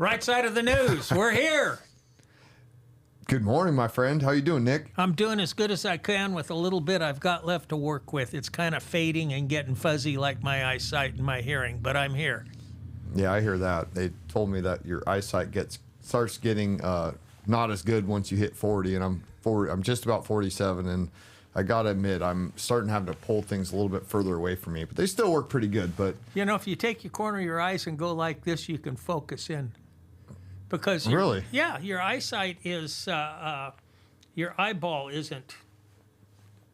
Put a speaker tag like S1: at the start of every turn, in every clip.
S1: Right side of the news. We're here.
S2: Good morning, my friend. How you doing, Nick?
S1: I'm doing as good as I can with a little bit I've got left to work with. It's kind of fading and getting fuzzy like my eyesight and my hearing, but I'm here.
S2: Yeah, I hear that. They told me that your eyesight starts getting not as good once you hit 40, and I'm just about 47, and I gotta admit I'm starting having to pull things a little bit further away from me, but they still work pretty good. But
S1: you know, if you take your corner of your eyes and go like this, you can focus in. Because
S2: really,
S1: your eyesight is your eyeball isn't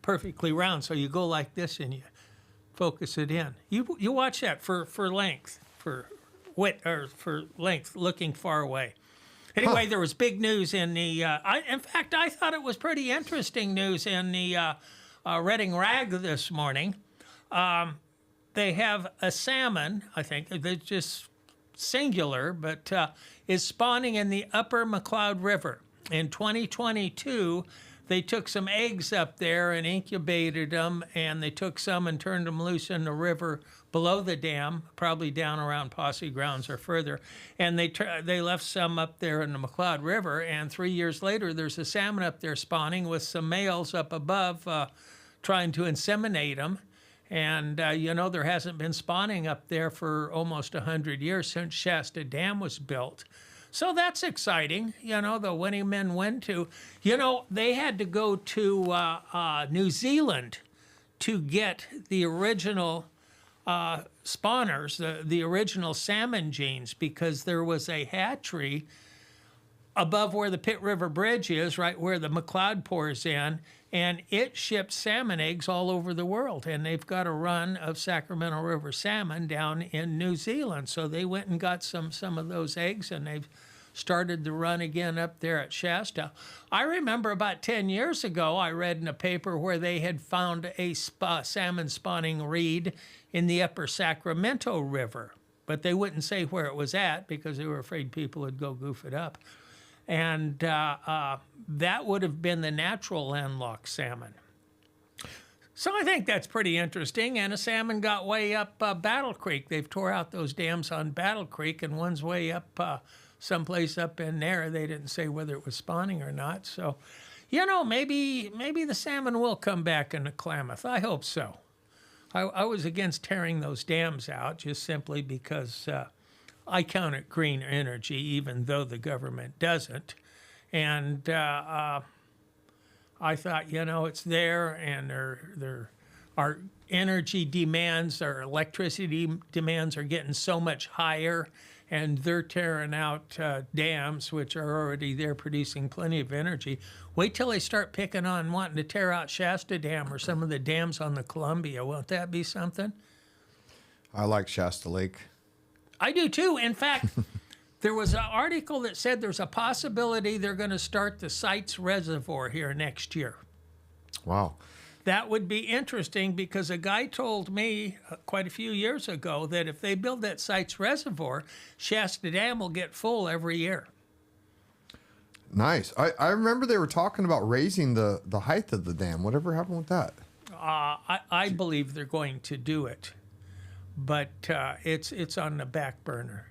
S1: perfectly round, so you go like this and you focus it in. You watch that for length, for width, or for length, looking far away. Anyway, There was big news in the. In fact, I thought it was pretty interesting news in the Reading Rag this morning. They have a salmon. I think they just singular, but is spawning in the upper McCloud River. In 2022, they took some eggs up there and incubated them, and they took some and turned them loose in the river below the dam, probably down around Posse Grounds or further, and they left some up there in the McCloud River, and 3 years later, there's a salmon up there spawning with some males up above trying to inseminate them. And, there hasn't been spawning up there for almost 100 years since Shasta Dam was built. So that's exciting. The winning men went to, they had to go to New Zealand to get the original spawners, the original salmon genes, because there was a hatchery above where the Pitt River Bridge is, right where the McCloud pours in, and it ships salmon eggs all over the world. And they've got a run of Sacramento River salmon down in New Zealand. So they went and got some of those eggs, and they've started the run again up there at Shasta. I remember about 10 years ago, I read in a paper where they had found a salmon spawning reed in the upper Sacramento River. But they wouldn't say where it was at because they were afraid people would go goof it up. And that would have been the natural landlocked salmon. So I think that's pretty interesting. And a salmon got way up Battle Creek. They've tore out those dams on Battle Creek, and one's way up someplace up in there. They didn't say whether it was spawning or not. So, maybe the salmon will come back into Klamath. I hope so. I was against tearing those dams out just simply because I count it green energy, even though the government doesn't. And I thought, it's there, and our energy demands, our electricity demands are getting so much higher, and they're tearing out dams, which are already there producing plenty of energy. Wait till they start picking on wanting to tear out Shasta Dam or some of the dams on the Columbia. Won't that be something?
S2: I like Shasta Lake.
S1: I do too. In fact, there was an article that said there's a possibility they're going to start the Sites Reservoir here next year.
S2: Wow.
S1: That would be interesting because a guy told me quite a few years ago that if they build that Sites Reservoir, Shasta Dam will get full every year.
S2: Nice. I remember they were talking about raising the height of the dam. Whatever happened with that?
S1: I believe they're going to do it. But it's on the back burner.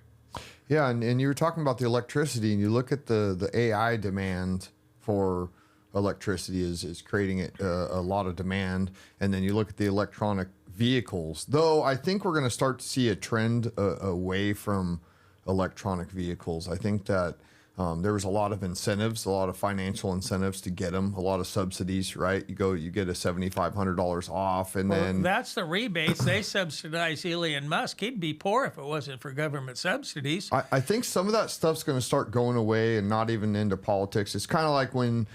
S2: Yeah, and you were talking about the electricity, and you look at the AI demand for electricity is creating a lot of demand, and then you look at the electronic vehicles. Though I think we're going to start to see a trend away from electronic vehicles. I think that there was a lot of incentives, a lot of financial incentives to get them, a lot of subsidies, right? You get a $7,500 off, and then
S1: that's the rebates. They subsidize Elon Musk. He'd be poor if it wasn't for government subsidies.
S2: I think some of that stuff's going to start going away and not even into politics. It's kind of like when,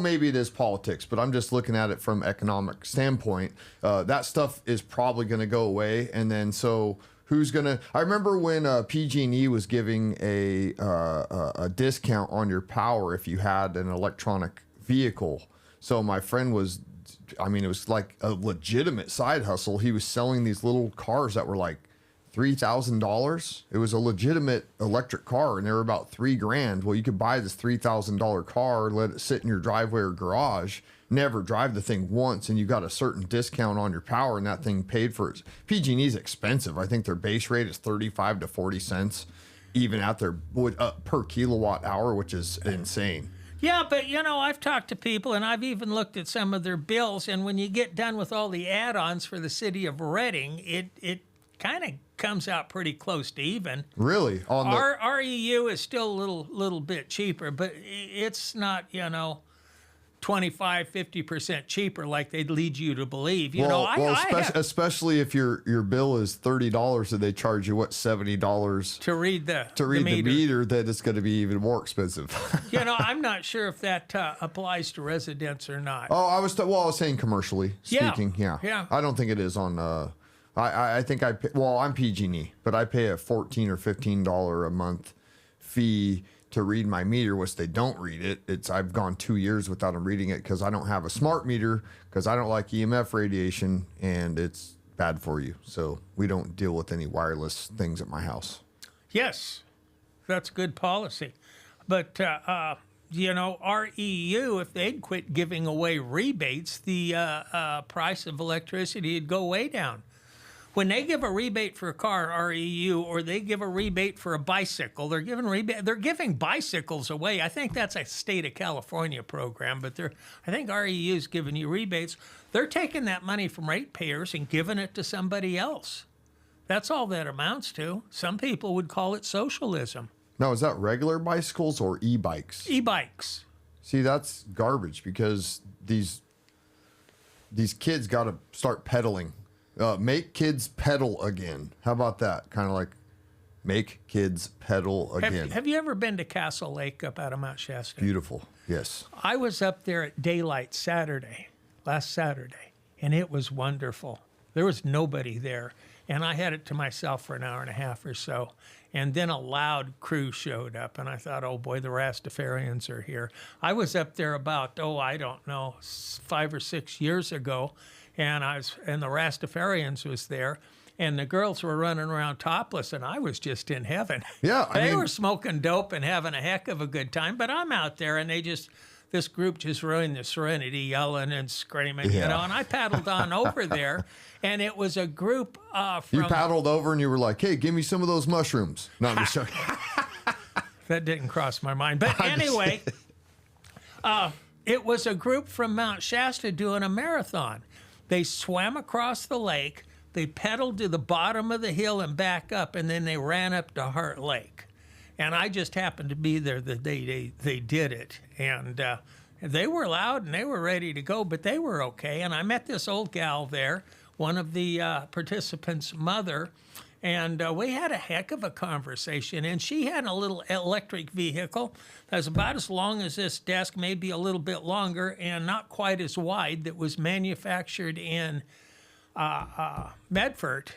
S2: maybe it is politics, but I'm just looking at it from economic standpoint. That stuff is probably going to go away, and then so. I remember when PG&E was giving a discount on your power if you had an electronic vehicle. So my friend it was like a legitimate side hustle. He was selling these little cars that were like $3,000. It was a legitimate electric car, and they were about $3,000. Well, you could buy this $3,000 car, let it sit in your driveway or garage, never drive the thing once, and you got a certain discount on your power, and that thing paid for it. PG&E's expensive. I think their base rate is 35 to 40 cents. even out there per kilowatt hour, which is insane.
S1: Yeah, but I've talked to people and I've even looked at some of their bills, and when you get done with all the add-ons for the city of Reading, it kind of comes out pretty close to even.
S2: Really? On the
S1: Our REU is still a little bit cheaper, but it's not, 25-50% cheaper like they'd lead you to believe.
S2: Especially if your bill is $30 and they charge you $70
S1: to read the
S2: meter, then it's going to be even more expensive.
S1: I'm not sure if that applies to residents or not.
S2: Oh, I was saying commercially speaking.
S1: Yeah.
S2: I don't think it is on. I think I'm PG&E, but I pay a $14 or $15 a month fee to read my meter, which they don't read it. I've gone 2 years without them reading it because I don't have a smart meter because I don't like EMF radiation and it's bad for you. So we don't deal with any wireless things at my house.
S1: Yes, that's good policy. But, REU, if they'd quit giving away rebates, the price of electricity would go way down. When they give a rebate for a car, REU, or they give a rebate for a bicycle, they're giving bicycles away. I think that's a state of California program, but I think REU's giving you rebates. They're taking that money from ratepayers and giving it to somebody else. That's all that amounts to. Some people would call it socialism.
S2: Now, is that regular bicycles or e-bikes?
S1: E-bikes.
S2: See, that's garbage because these kids got to start pedaling. Make kids pedal again. How about that? Kind of like make kids pedal again.
S1: Have you ever been to Castle Lake up out of Mount Shasta?
S2: Beautiful. Yes.
S1: I was up there at daylight last Saturday, and it was wonderful. There was nobody there, and I had it to myself for an hour and a half or so. And then a loud crew showed up, and I thought, oh boy, the Rastafarians are here. I was up there about, 5 or 6 years ago, and the Rastafarians was there, and the girls were running around topless, and I was just in heaven.
S2: Yeah,
S1: they were smoking dope and having a heck of a good time, but I'm out there, and this group just ruined the serenity, yelling and screaming, and I paddled on over there, and it was a group from...
S2: You paddled over and you were like, hey, give me some of those mushrooms. No, I'm just joking.
S1: That didn't cross my mind. But anyway, it was a group from Mount Shasta doing a marathon. They swam across the lake, they pedaled to the bottom of the hill and back up, and then they ran up to Heart Lake. And I just happened to be there the day they did it. And they were loud and they were ready to go, but they were okay. And I met this old gal there, one of the participants' mother, and we had a heck of a conversation. And she had a little electric vehicle that was about as long as this desk, maybe a little bit longer, and not quite as wide, that was manufactured in Medford.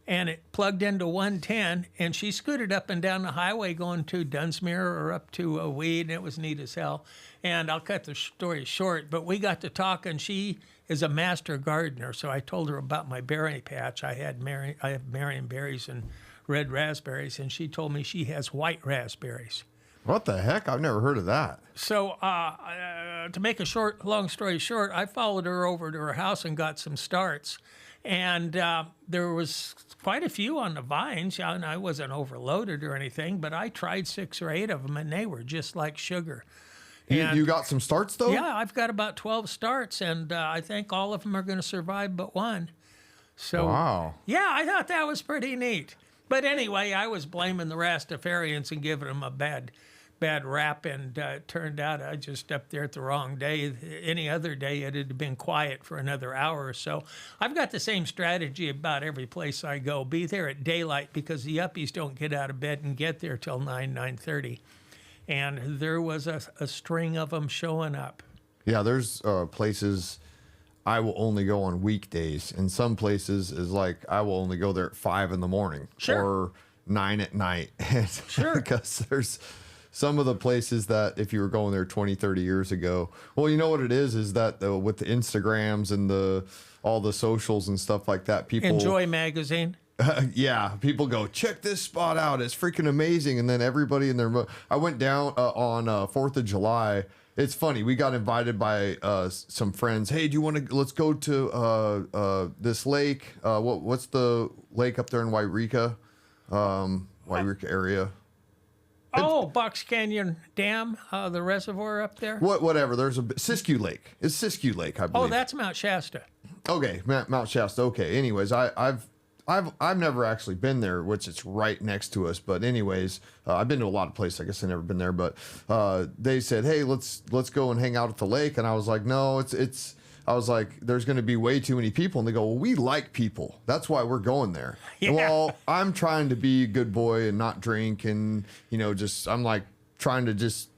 S1: And it plugged into 110, and she scooted up and down the highway going to Dunsmuir or up to Weed, and it was neat as hell. And I'll cut the story short, but we got to talking. She is a master gardener, so I told her about my berry patch. I have Marion berries and red raspberries, and she told me she has white raspberries.
S2: What the heck? I've never heard of that.
S1: So to make a long story short, I followed her over to her house and got some starts. And there was quite a few on the vines, and I wasn't overloaded or anything, but I tried 6 or 8 of them, and they were just like sugar.
S2: You got some starts, though?
S1: Yeah, I've got about 12 starts, and I think all of them are going to survive but one. So,
S2: wow.
S1: Yeah, I thought that was pretty neat. But anyway, I was blaming the Rastafarians and giving them a bad rap, and it turned out I just up there at the wrong day. Any other day, it had been quiet for another hour or so. I've got the same strategy about every place I go. Be there at daylight because the uppies don't get out of bed and get there till 9:30. And there was a string of them showing up.
S2: Yeah, there's places I will only go on weekdays, and some places is like I will only go there at 5 in the morning or 9 at night.
S1: Sure.
S2: Because there's some of the places that if you were going there 20, 30 years ago, well, you know what it is that with the Instagrams and all the socials and stuff like that, people...
S1: Enjoy magazine.
S2: Yeah, people go, check this spot out. It's freaking amazing. And then everybody in their... I went down on 4th of July. It's funny. We got invited by some friends. Hey, do you want to... Let's go to this lake. What's the lake up there in Wairika? Wairika area.
S1: Oh, Box Canyon Dam, the reservoir up there.
S2: Whatever. There's Siskiyou Lake. It's Siskiyou Lake, I believe.
S1: Oh, that's Mount Shasta.
S2: Okay, Mount Shasta. Okay. Anyways, I've never actually been there, which it's right next to us. But anyways, I've been to a lot of places. I guess I've never been there. But they said, hey, let's go and hang out at the lake. And I was like, no, it's. I was like, there's going to be way too many people. And they go, well, we like people. That's why we're going there.
S1: Yeah.
S2: Well, I'm trying to be a good boy and not drink. And, I'm like trying to just,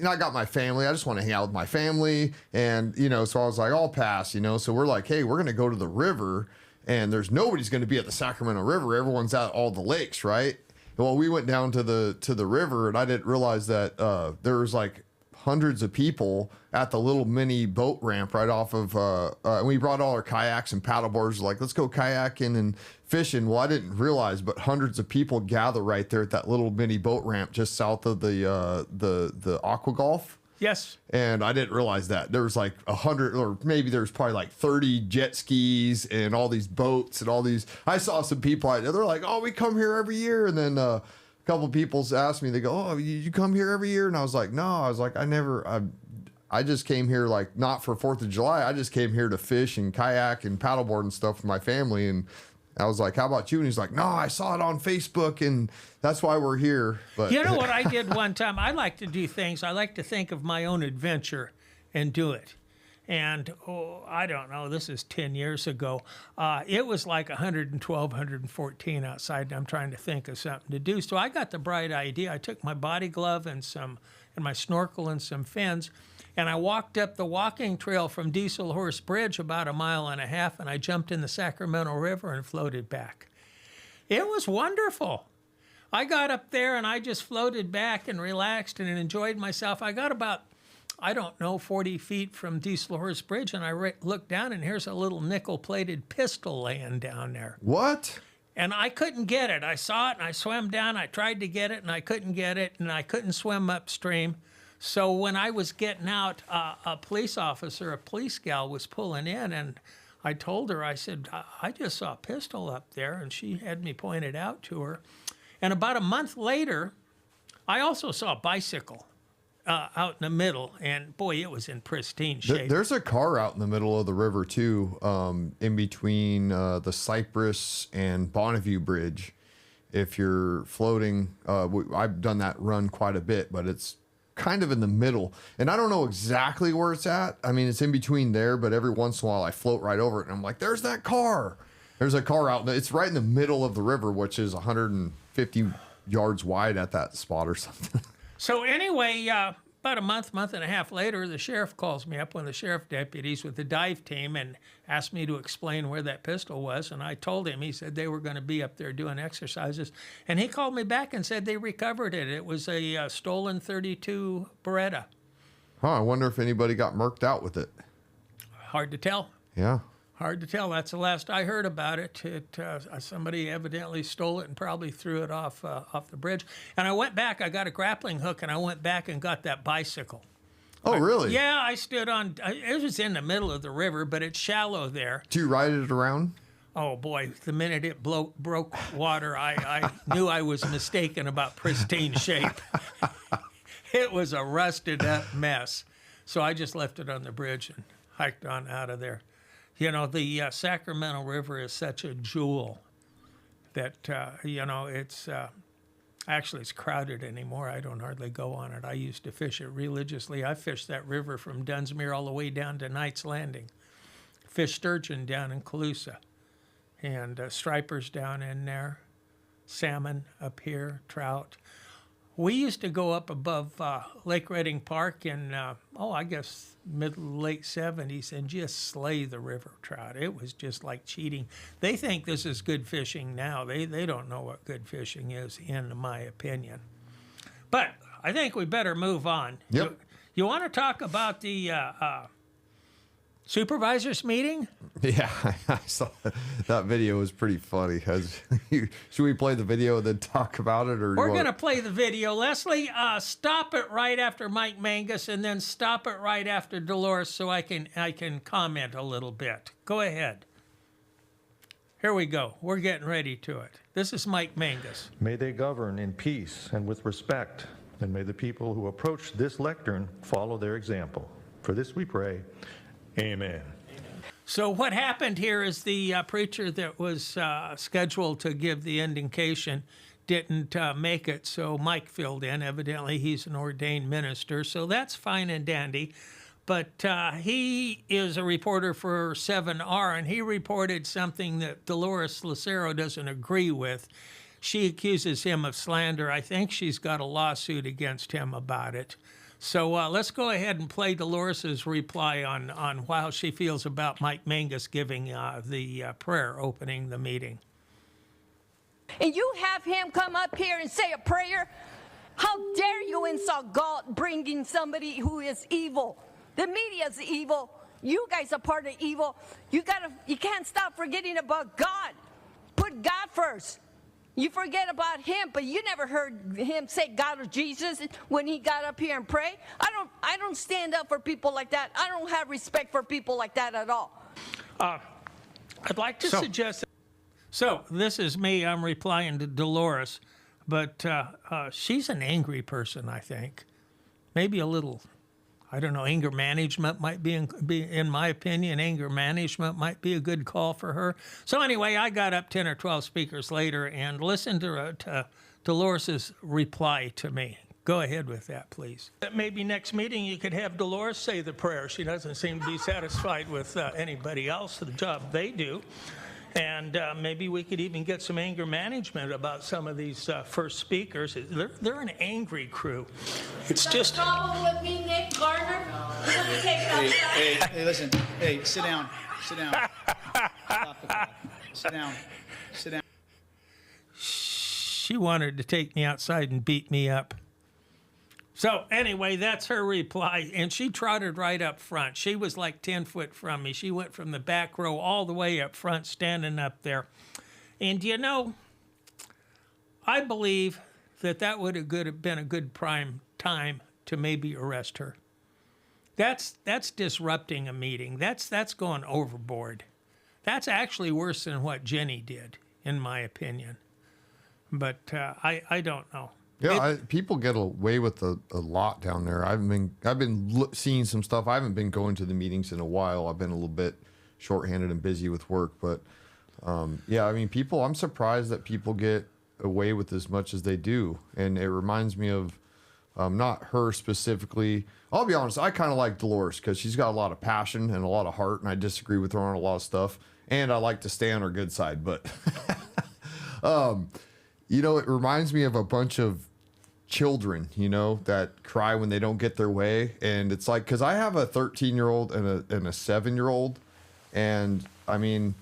S2: I got my family. I just want to hang out with my family. And, so I was like, I'll pass, So we're like, hey, we're going to go to the river. And there's nobody's going to be at the Sacramento River. Everyone's at all the lakes, right? Well, we went down to the river, and I didn't realize that there was like hundreds of people at the little mini boat ramp right off of. And we brought all our kayaks and paddleboards. Like, let's go kayaking and fishing. Well, I didn't realize, but hundreds of people gather right there at that little mini boat ramp just south of the Aqua Golf.
S1: Yes.
S2: And I didn't realize that there was like 100, or maybe there's probably like 30 jet skis and all these boats and all these. I saw some people out there. They're like, "Oh, we come here every year." And then a couple of people asked me, they go, "Oh, you come here every year?" And I was like, "No." I was like, I just came here like not for 4th of July. I just came here to fish and kayak and paddleboard and stuff with my family. And I was like, "How about you?" And he's like, "No, I saw it on Facebook, and that's why we're here." But
S1: You know what I did one time? I like to do things. I like to think of my own adventure and do it. And, I don't know, this is 10 years ago. It was like 112, 114 outside, and I'm trying to think of something to do. So I got the bright idea. I took my body glove and my snorkel and some fins, and I walked up the walking trail from Diesel Horse Bridge about 1.5 miles, and I jumped in the Sacramento River and floated back. It was wonderful. I got up there and I just floated back and relaxed and enjoyed myself. I got about, 40 feet from Diesel Horse Bridge, and I looked down, and here's a little nickel-plated pistol laying down there.
S2: what?
S1: And I couldn't get it. I saw it, and I swam down. I tried to get it, and I couldn't get it, and I couldn't swim upstream. So when I was getting out, a police officer, a police gal, was pulling in, and I told her, I said, I just saw a pistol up there, and she had me pointed out to her. And about a month later, I also saw a bicycle out in the middle, and boy, it was in pristine shape.
S2: There's a car out in the middle of the river too, in between the Cypress and Bonneview Bridge. If you're floating, I've done that run quite a bit, but it's kind of in the middle, and I don't know exactly where it's at. I mean, it's in between there, but every once in a while I float right over it, and I'm like, "There's that car." There's a car out. It's right in the middle of the river, which is 150 yards wide at that spot or something.
S1: So anyway, about a month and a half later, the sheriff calls me up, one of the sheriff deputies with the dive team, and asked me to explain where that pistol was. And I told him. He said they were going to be up there doing exercises. And he called me back and said they recovered it. It was a stolen .32 Beretta.
S2: I wonder if anybody got murked out with it.
S1: Hard to tell.
S2: Yeah.
S1: Hard to tell. That's the last I heard about it. Somebody evidently stole it and probably threw it off the bridge. And I went back. I got a grappling hook, and I went back and got that bicycle.
S2: Oh, really?
S1: Yeah, I stood on. It was in the middle of the river, but it's shallow there.
S2: Do you ride it around?
S1: Oh boy! The minute it broke water, I knew I was mistaken about pristine shape. It was a rusted up mess. So I just left it on the bridge and hiked on out of there. You know, the Sacramento River is such a jewel that, it's actually it's crowded anymore. I don't hardly go on it. I used to fish it religiously. I fished that river from Dunsmuir all the way down to Knight's Landing. Fished sturgeon down in Colusa, and stripers down in there, salmon up here, trout. We used to go up above Lake Redding Park in, I guess, late 70s and just slay the river trout. It was just like cheating. They think this is good fishing now. They don't know what good fishing is, in my opinion. But I think we better move on.
S2: Yep.
S1: You want to talk about the supervisors meeting?
S2: Yeah, I saw that video. Was pretty funny. Should we play the video and then talk about it, or
S1: we're going to play the video? Leslie, stop it right after Mike Mangus, and then stop it right after Dolores, so I can comment a little bit. Go ahead. Here we go. We're getting ready to it. This is Mike Mangus.
S3: May they govern in peace and with respect, and may the people who approach this lectern follow their example. For this we pray, amen.
S1: So what happened here is the preacher that was scheduled to give the indication didn't make it, so Mike filled in. Evidently, he's an ordained minister, so that's fine and dandy. But he is a reporter for 7R, and he reported something that Dolores Lucero doesn't agree with. She accuses him of slander. I think she's got a lawsuit against him about it. So let's go ahead and play Dolores's reply on how she feels about Mike Mangus giving the prayer opening the meeting.
S4: And you have him come up here and say a prayer? How dare you insult God bringing somebody who is evil? The media is evil. You guys are part of evil. You can't stop forgetting about God. Put God first. You forget about him, but you never heard him say God or Jesus when he got up here and pray. I don't stand up for people like that. I don't have respect for people like that at all.
S1: I'd like to suggest. So this is me. I'm replying to Dolores, but she's an angry person. I think maybe a little. I don't know, anger management might be, in my opinion, anger management might be a good call for her. So anyway, I got up 10 or 12 speakers later and listened to Dolores's reply to me. Go ahead with that, please. Maybe next meeting you could have Dolores say the prayer. She doesn't seem to be satisfied with anybody else, the job they do. And maybe we could even get some anger management about some of these first speakers. They're an angry crew. It's just.
S4: Problem with me, Nick Gardner?
S5: Hey, listen. Hey, sit down. Sit down. Stop the clock. Sit down. Sit down.
S1: She wanted to take me outside and beat me up. So anyway, that's her reply, and she trotted right up front. She was like 10 foot from me. She went from the back row all the way up front, standing up there. And you know, I believe that would have been a good prime time to maybe arrest her. That's disrupting a meeting. That's going overboard. That's actually worse than what Jenny did, in my opinion. But I don't know.
S2: Yeah, people get away with a lot down there. I've been seeing some stuff. I haven't been going to the meetings in a while. I've been a little bit shorthanded and busy with work, but yeah, I mean, I'm surprised that people get away with as much as they do. And it reminds me of not her specifically. I'll be honest, I kind of like Dolores because she's got a lot of passion and a lot of heart, and I disagree with her on a lot of stuff. And I like to stay on her good side, but you know, it reminds me of a bunch of children, you know, that cry when they don't get their way. And it's like, because I have a 13-year-old and a 7-year-old, and I mean,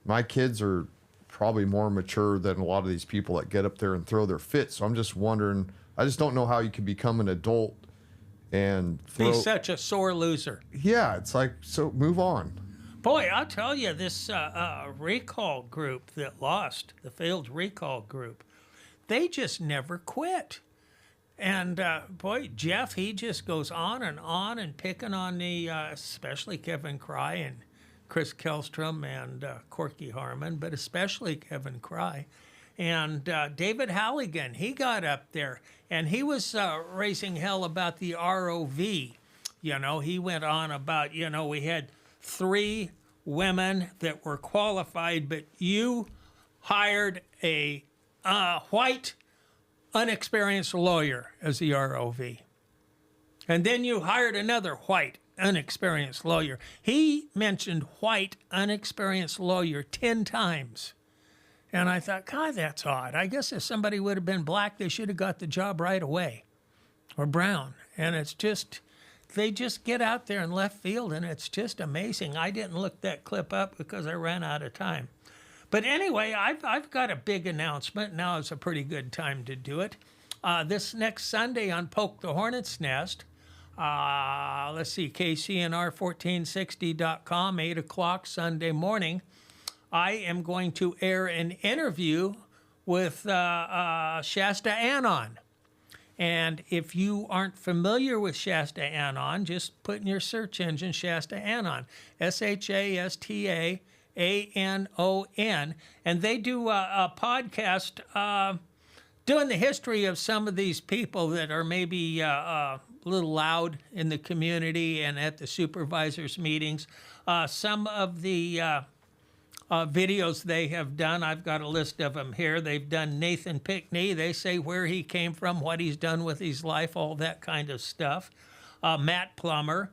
S2: my kids are probably more mature than a lot of these people that get up there and throw their fits. So I'm just wondering, I just don't know how you can become an adult and throw.
S1: He's such a sore loser.
S2: Yeah, it's like, so move on.
S1: Boy, I'll tell you, this recall group that lost, the failed recall group, they just never quit. And boy, Jeff, he just goes on and picking on the, especially Kevin Cry and Chris Kellstrom and Corky Harmon, but especially Kevin Cry. And David Halligan, he got up there and he was raising hell about the ROV. You know, he went on about, you know, we had 3 women that were qualified, but you hired a white, unexperienced lawyer as the ROV. And then you hired another white, unexperienced lawyer. He mentioned white, unexperienced lawyer 10 times. And I thought, God, that's odd. I guess if somebody would have been black, they should have got the job right away. Or brown. And it's just, they just get out there in left field, and it's just amazing. I didn't look that clip up because I ran out of time. But anyway, I've got a big announcement. Now is a pretty good time to do it. This next Sunday on Poke the Hornet's Nest, let's see, KCNR1460.com, 8 o'clock Sunday morning, I am going to air an interview with Shasta Anon. And if you aren't familiar with Shasta Anon, just put in your search engine Shasta Anon, SHASTA ANON. And they do a podcast doing the history of some of these people that are maybe a little loud in the community and at the supervisors' meetings. Some of the videos they have done, I've got a list of them here. They've done Nathan Pickney. They say where he came from, what he's done with his life, all that kind of stuff. Matt Plummer.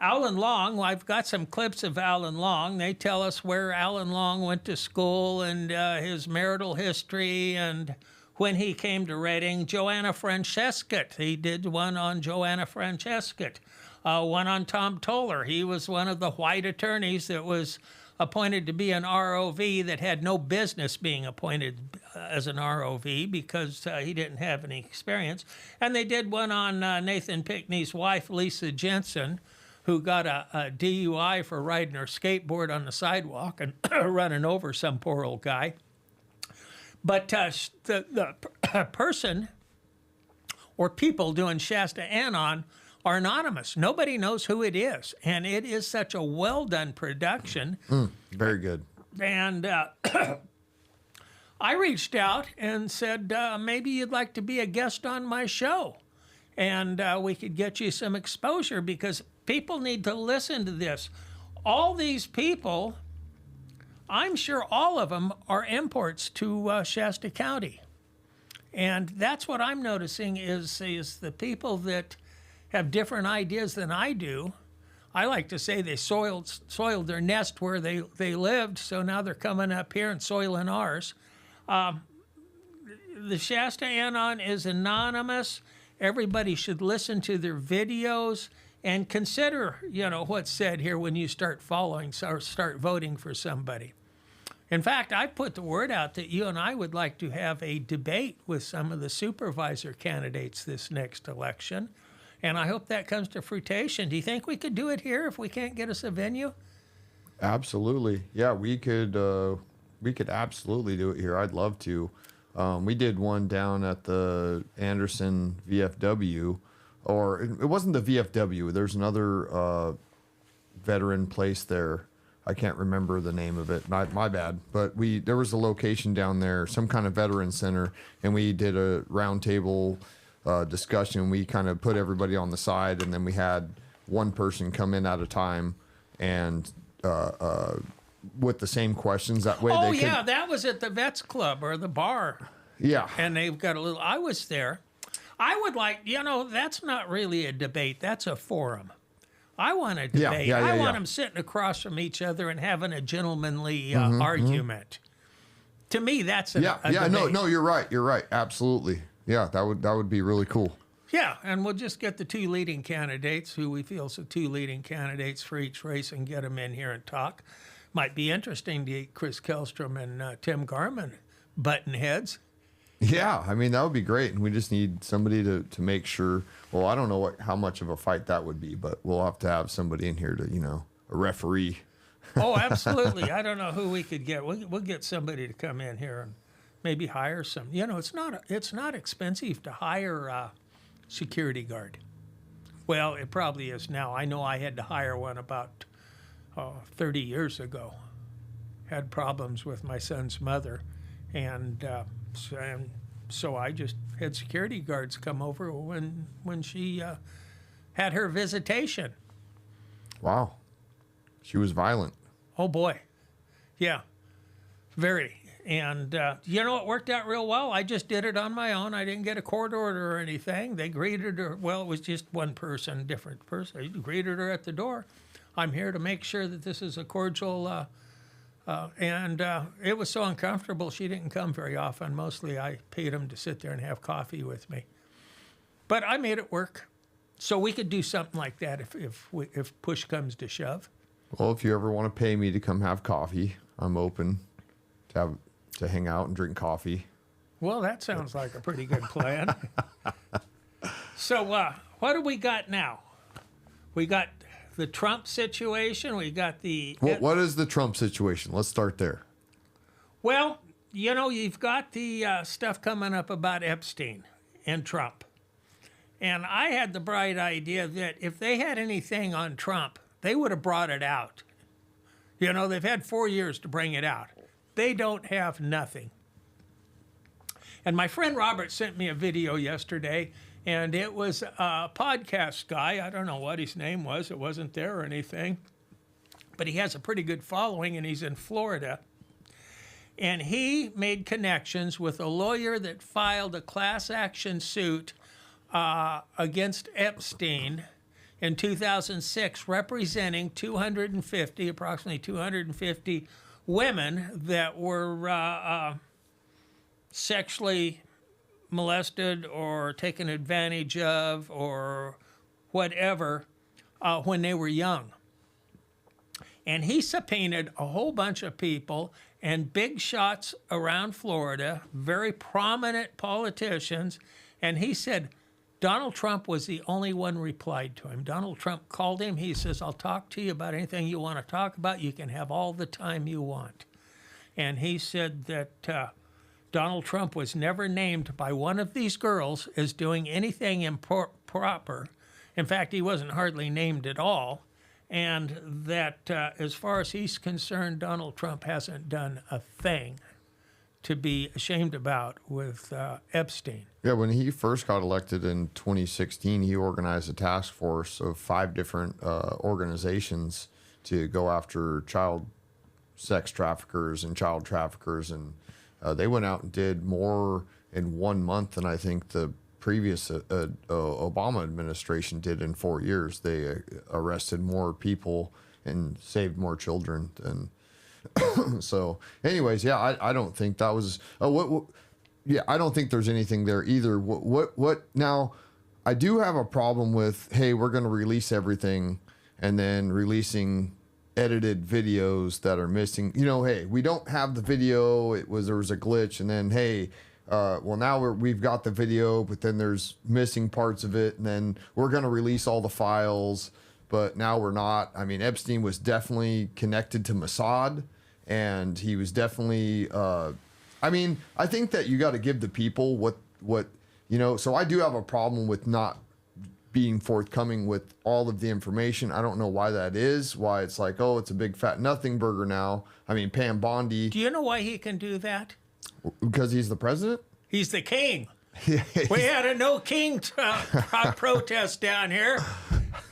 S1: Alan Long, well, I've got some clips of Alan Long. They tell us where Alan Long went to school and his marital history and when he came to Reading. Joanna Francescott, he did one on Joanna Francescott. One on Tom Toller. He was one of the white attorneys that was appointed to be an ROV that had no business being appointed as an ROV because he didn't have any experience. And they did one on Nathan Pickney's wife, Lisa Jensen, who got a DUI for riding her skateboard on the sidewalk and running over some poor old guy. But the person or people doing Shasta Anon are anonymous. Nobody knows who it is. And it is such a well-done production.
S2: Very good.
S1: And I reached out and said, maybe you'd like to be a guest on my show. And we could get you some exposure because people need to listen to this. All these people, I'm sure all of them are imports to Shasta County. And that's what I'm noticing is the people that have different ideas than I do. I like to say they soiled their nest where they lived, so now they're coming up here and soiling ours. The Shasta Anon is anonymous. Everybody should listen to their videos and consider, what's said here when you start following or start voting for somebody. In fact, I put the word out that you and I would like to have a debate with some of the supervisor candidates this next election. And I hope that comes to fruition. Do you think we could do it here if we can't get us a venue?
S2: Absolutely. Yeah, we could absolutely do it here. I'd love to. We did one down at the Anderson VFW, or it wasn't the VFW. There's another veteran place there. I can't remember the name of it. My bad. But there was a location down there, some kind of veteran center, and we did a roundtable discussion. We kind of put everybody on the side, and then we had one person come in at a time and with the same questions. That way they could...
S1: that was at the Vets Club or the bar.
S2: Yeah.
S1: And they've got a little... I was there. I would like... that's not really a debate. That's a forum. I want a debate. I want them sitting across from each other and having a gentlemanly argument. To me, that's a debate.
S2: No, you're right. You're right. Absolutely. Yeah, that would be really cool.
S1: Yeah, and we'll just get the two leading candidates, who we feel are two leading candidates for each race, and get them in here and talk. Might be interesting to get Chris Kellstrom and Tim Garman button heads.
S2: Yeah, I mean, that would be great. And we just need somebody to make sure. Well, I don't know how much of a fight that would be, but we'll have to have somebody in here to, a referee.
S1: Oh, absolutely. I don't know who we could get. We'll get somebody to come in here and maybe hire some. It's not expensive to hire a security guard. Well, it probably is now. I know I had to hire one about 30 years ago. Had problems with my son's mother, and so I just had security guards come over when she had her visitation.
S2: Wow. She was violent.
S1: Oh, boy. Yeah, very. And, it worked out real well. I just did it on my own. I didn't get a court order or anything. They greeted her. Well, it was just one person, different person. They greeted her at the door. I'm here to make sure that this is a cordial, and it was so uncomfortable she didn't come very often. Mostly I paid them to sit there and have coffee with me. But I made it work. So we could do something like that if push comes to shove.
S2: Well, if you ever want to pay me to come have coffee, I'm open to hang out and drink coffee.
S1: Well, that sounds like a pretty good plan. So what do we got now? We got the Trump situation. We got the...
S2: What is the Trump situation? Let's start there.
S1: Well, you've got the stuff coming up about Epstein and Trump. And I had the bright idea that if they had anything on Trump, they would have brought it out. You know, they've had 4 years to bring it out. They don't have nothing. And my friend Robert sent me a video yesterday, and it was a podcast guy. I don't know what his name was. It wasn't there or anything. But he has a pretty good following, and he's in Florida. And he made connections with a lawyer that filed a class action suit against Epstein in 2006, representing approximately 250 women that were sexually molested or taken advantage of or whatever when they were young. And he subpoenaed a whole bunch of people and big shots around Florida, very prominent politicians, and he said Donald Trump was the only one replied to him. Donald Trump called him. He says, I'll talk to you about anything you want to talk about. You can have all the time you want. And he said that Donald Trump was never named by one of these girls as doing anything improper. In fact, he wasn't hardly named at all. And that as far as he's concerned, Donald Trump hasn't done a thing to be ashamed about with Epstein.
S2: Yeah, when he first got elected in 2016, he organized a task force of 5 different organizations to go after child sex traffickers and child traffickers. And they went out and did more in 1 month than I think the previous Obama administration did in 4 years. They arrested more people and saved more children. And so anyways, yeah, I don't think that was yeah, I don't think there's anything there either. What now, I do have a problem with, hey, we're going to release everything and then releasing edited videos that are missing. You know, hey, we don't have the video, there was a glitch, and then hey, well, now we've got the video, but then there's missing parts of it, and then we're going to release all the files, but now we're not. I mean, Epstein was definitely connected to Mossad, and he was definitely, I mean, I think that you got to give the people what, you know, so I do have a problem with not being forthcoming with all of the information. I don't know why that is, why it's like, oh, it's a big fat nothing burger now. I mean, Pam Bondi.
S1: Do you know why he can do that?
S2: Because he's the president?
S1: He's the king. We had a no king protest down here.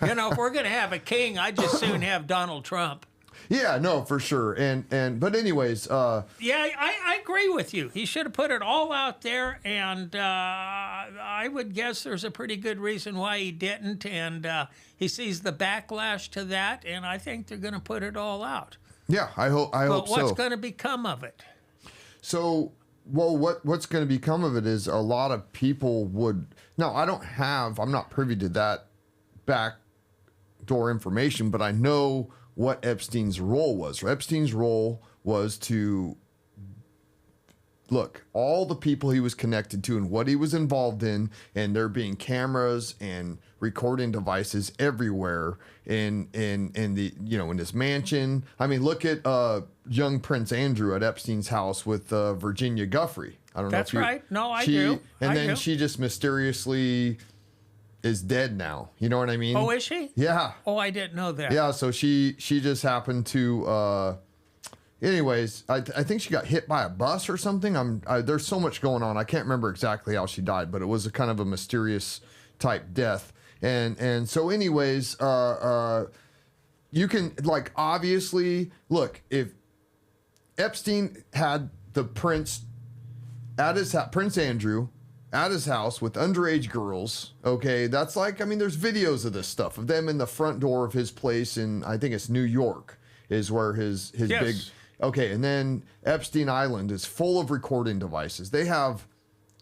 S1: You know, if we're going to have a king, I'd just soon have Donald Trump.
S2: Yeah, no, for sure. But anyways,
S1: yeah, I agree with you. He should have put it all out there, and I would guess there's a pretty good reason why he didn't, and he sees the backlash to that, and I think they're going to put it all out.
S2: Yeah, I hope so.
S1: But what's going to become of it?
S2: So, well, what's going to become of it is a lot of people would. Now, I'm not privy to that backdoor information, but I know what Epstein's role was. Epstein's role was to look, all the people he was connected to and what he was involved in, and there being cameras and recording devices everywhere in the, you know, in his mansion. I mean, look at young Prince Andrew at Epstein's house with Virginia Giuffre. I don't know if you,
S1: right. No, I do.
S2: And then
S1: do.
S2: she just mysteriously is dead now. You know what I mean?
S1: Oh, is she?
S2: Yeah.
S1: Oh, I didn't know that.
S2: Yeah, so she just happened to anyways, I think she got hit by a bus or something. There's so much going on. I can't remember exactly how she died, but it was a kind of a mysterious type death. And so anyways, you can, like, obviously look, if Epstein had the prince at his Prince Andrew at his house with underage girls, okay, that's like, I mean, there's videos of this stuff of them in the front door of his place in, I think it's New York is where his
S1: Yes.
S2: big, okay, and then Epstein Island is full of recording devices. They have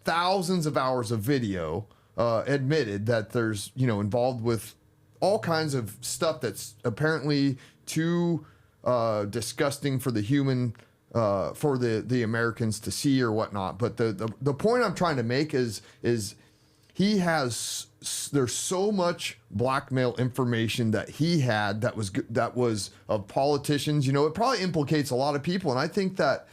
S2: thousands of hours of video, admitted that there's, you know, involved with all kinds of stuff that's apparently too disgusting for the human, for the Americans to see or whatnot. But the point I'm trying to make is he has, there's so much blackmail information that he had that was of politicians. You know, it probably implicates a lot of people, and I think that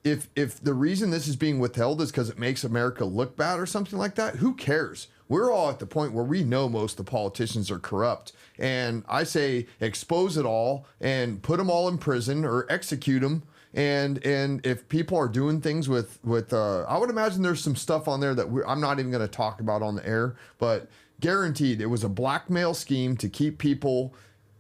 S2: if the reason this is being withheld is because it makes America look bad or something like that, who cares? we're all at the point where we know most of the politicians are corrupt. And I say expose it all and put them all in prison or execute them. And if people are doing things with I would imagine there's some stuff on there that I'm not even going to talk about on the air, but guaranteed it was a blackmail scheme to keep people,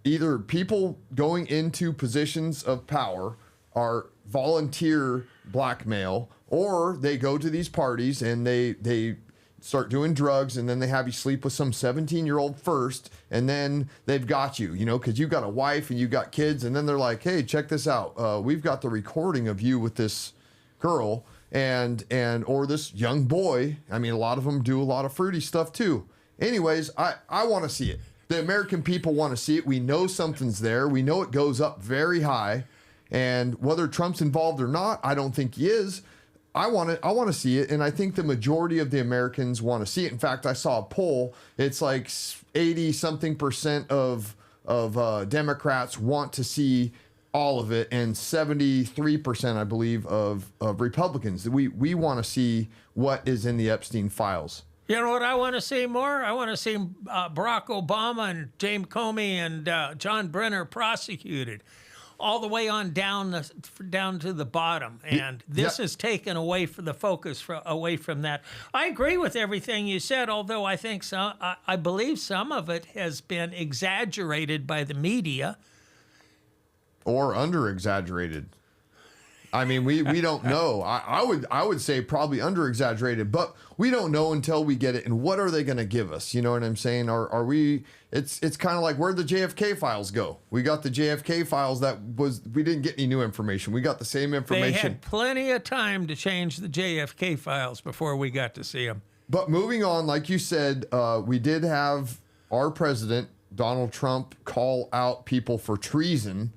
S2: either people going into positions of power are volunteer blackmail, or they go to these parties and they start doing drugs, and then they have you sleep with some 17-year-old first, and then they've got you, because you've got a wife and you've got kids, and then they're like, hey, check this out. We've got the recording of you with this girl and or this young boy. I mean, a lot of them do a lot of fruity stuff too. Anyways, I want to see it. The American people want to see it. We know something's there. We know it goes up very high. And whether Trump's involved or not, I don't think he is. I want to see it, and I think the majority of the Americans want to see it. In fact, I saw a poll. It's like 80-something% of Democrats want to see all of it, and 73%, I believe, of Republicans. We want to see what is in the Epstein files.
S1: You know what I want to see more? I want to see Barack Obama and James Comey and John Brenner prosecuted, all the way on down to the bottom. And this has taken away from the focus away from that. I agree with everything you said, although I think I believe some of it has been exaggerated by the media.
S2: Or under-exaggerated. I mean, we don't know. I would say probably under-exaggerated, but we don't know until we get it. And what are they going to give us? You know what I'm saying? Are we? It's kind of like, where'd the JFK files go? We got the JFK files we didn't get any new information. We got the same information.
S1: They had plenty of time to change the JFK files before we got to see them.
S2: But moving on, like you said, we did have our president, Donald Trump, call out people for treason.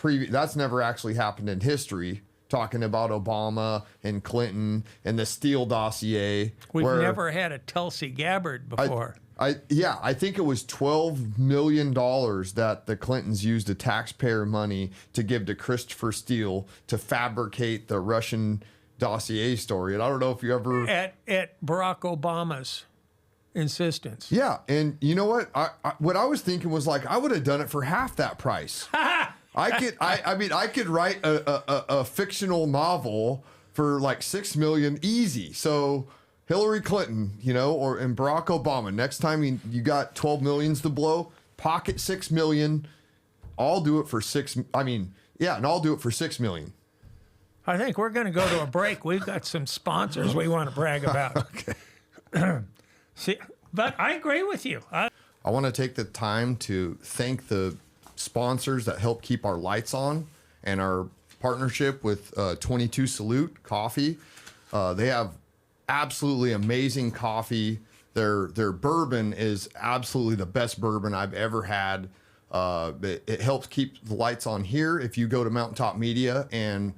S2: That's never actually happened in history, talking about Obama and Clinton and the Steele dossier.
S1: We've never had a Tulsi Gabbard before.
S2: I think it was $12 million that the Clintons used of taxpayer money to give to Christopher Steele to fabricate the Russian dossier story. And I don't know if you ever...
S1: At Barack Obama's insistence.
S2: Yeah, and you know what? What I was thinking was, like, I would have done it for half that price. I could write a fictional novel for like $6 million easy. So Hillary Clinton, and Barack Obama, next time you got 12 millions to blow, pocket $6 million. I'll do it for and I'll do it for $6 million.
S1: I think we're going to go to a break. We've got some sponsors we want to brag about. Okay. See, but I agree with you.
S2: I want to take the time to thank the sponsors that help keep our lights on and our partnership with 22 Salute Coffee. They have absolutely amazing coffee. Their bourbon is absolutely the best bourbon I've ever had. It helps keep the lights on here. If you go to Mountaintop Media and